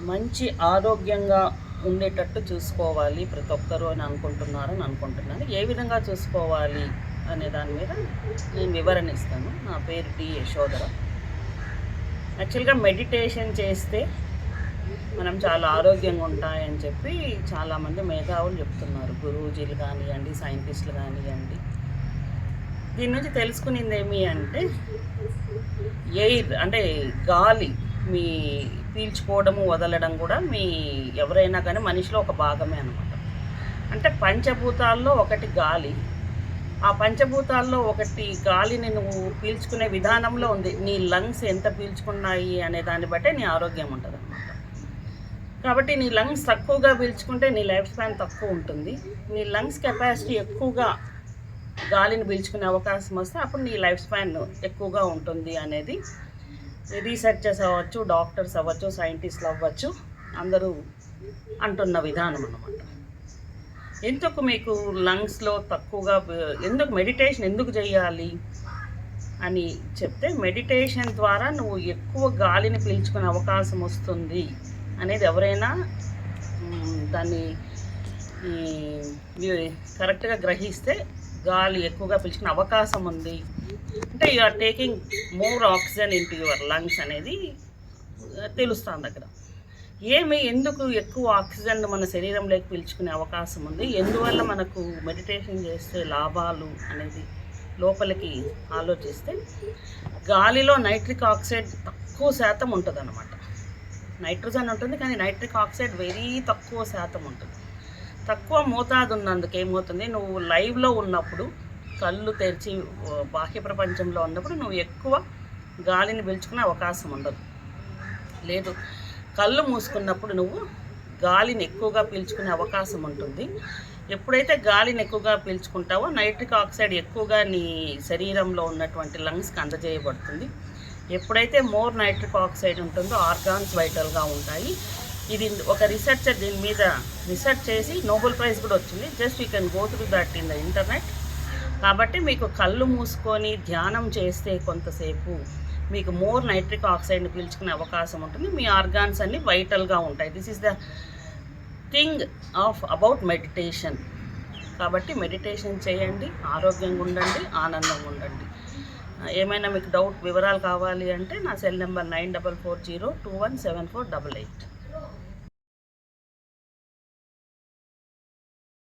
మంచి ఆరోగ్యంగా ఉండేటట్టు చూసుకోవాలి ప్రతి ఒక్కరు అని అనుకుంటున్నాను. ఏ విధంగా చూసుకోవాలి అనే దాని మీద నేను వివరణ ఇస్తాను. నా పేరు డి యశోధర. యాక్చువల్గా మెడిటేషన్ చేస్తే మనం చాలా ఆరోగ్యంగా ఉంటాయని చెప్పి చాలామంది మేధావులు చెప్తున్నారు. గురూజీలు కానివ్వండి, సైంటిస్టులు కానివ్వండి. దీని నుంచి తెలుసుకునేది ఏమి అంటే ఎయిర్ అంటే గాలి మీ పీల్చుకోవడము వదలడం కూడా మీ ఎవరైనా కానీ మనిషిలో ఒక భాగమే అనమాట. అంటే పంచభూతాల్లో ఒకటి గాలి. ఆ పంచభూతాల్లో ఒకటి గాలిని నువ్వు పీల్చుకునే విధానంలో ఉంది. నీ లంగ్స్ ఎంత పీల్చుకున్నాయి అనే దాన్ని బట్టే నీ ఆరోగ్యం ఉంటుంది అనమాట. కాబట్టి నీ లంగ్స్ తక్కువగా పీల్చుకుంటే నీ లైఫ్ స్పాన్ తక్కువ ఉంటుంది. నీ లంగ్స్ కెపాసిటీ ఎక్కువగా గాలిని పీల్చుకునే అవకాశం వస్తే అప్పుడు నీ లైఫ్ స్పాన్ ఎక్కువగా ఉంటుంది అనేది రీసెర్చర్స్ అవ్వచ్చు, డాక్టర్స్ అవ్వచ్చు, సైంటిస్టులు అవ్వచ్చు, అందరూ అంటున్న విధానం అన్నమాట. ఎందుకు మీకు లంగ్స్లో తక్కువగా ఎందుకు మెడిటేషన్ ఎందుకు చేయాలి అని చెప్తే, మెడిటేషన్ ద్వారా నువ్వు ఎక్కువ గాలిని పీల్చుకునే అవకాశం వస్తుంది అనేది ఎవరైనా దాన్ని కరెక్ట్గా గ్రహిస్తే గాలి ఎక్కువగా పీల్చుకునే అవకాశం ఉంది అంటే you are taking more oxygen in to your lungs అనేది తెలుస్తుంది అక్కడ. ఎందుకు ఎక్కువ ఆక్సిజన్ మన శరీరంలోకి పీల్చుకునే అవకాశం ఉంది, ఎందువల్ల మనకు మెడిటేషన్ చేస్తే లాభాలు అనేది లోపలికి ఆలోచిస్తే, గాలిలో నైట్రిక్ ఆక్సైడ్ తక్కువ శాతం ఉంటుంది అన్నమాట. నైట్రోజన్ ఉంటుంది కానీ నైట్రిక్ ఆక్సైడ్ వెరీ తక్కువ శాతం ఉంటుంది. తక్కువ మోతాదు ఉన్నందుకు ఏమవుతుంది, నువ్వు లైవ్లో ఉన్నప్పుడు కళ్ళు తెరిచి బాహ్య ప్రపంచంలో ఉన్నప్పుడు నువ్వు ఎక్కువ గాలిని పీల్చుకునే అవకాశం ఉండదు. లేదు, కళ్ళు మూసుకున్నప్పుడు నువ్వు గాలిని ఎక్కువగా పీల్చుకునే అవకాశం ఉంటుంది. ఎప్పుడైతే గాలిని ఎక్కువగా పీల్చుకుంటావో నైట్రిక్ ఆక్సైడ్ ఎక్కువగా నీ శరీరంలో ఉన్నటువంటి లంగ్స్కి అందజేయబడుతుంది. ఎప్పుడైతే మోర్ నైట్రిక్ ఆక్సైడ్ ఉంటుందో ఆర్గాన్స్ వైటల్గా ఉంటాయి. ఇది ఒక రీసెర్చర్ దీని మీద రీసెర్చ్ చేసి నోబెల్ ప్రైజ్ కూడా వచ్చింది. Just you can go through that in the internet. కాబట్టి మీకు కళ్ళు మూసుకొని ధ్యానం చేస్తే కొంతసేపు మీకు మోర్ నైట్రిక్ ఆక్సైడ్ని పీల్చుకునే అవకాశం ఉంటుంది. మీ ఆర్గాన్స్ అన్నీ వైటల్గా ఉంటాయి. This is the thing of about meditation. కాబట్టి మెడిటేషన్ చేయండి, ఆరోగ్యంగా ఉండండి, ఆనందంగా ఉండండి. ఏమైనా మీకు వివరాలు కావాలి అంటే నా సెల్ నెంబర్ 9440217488.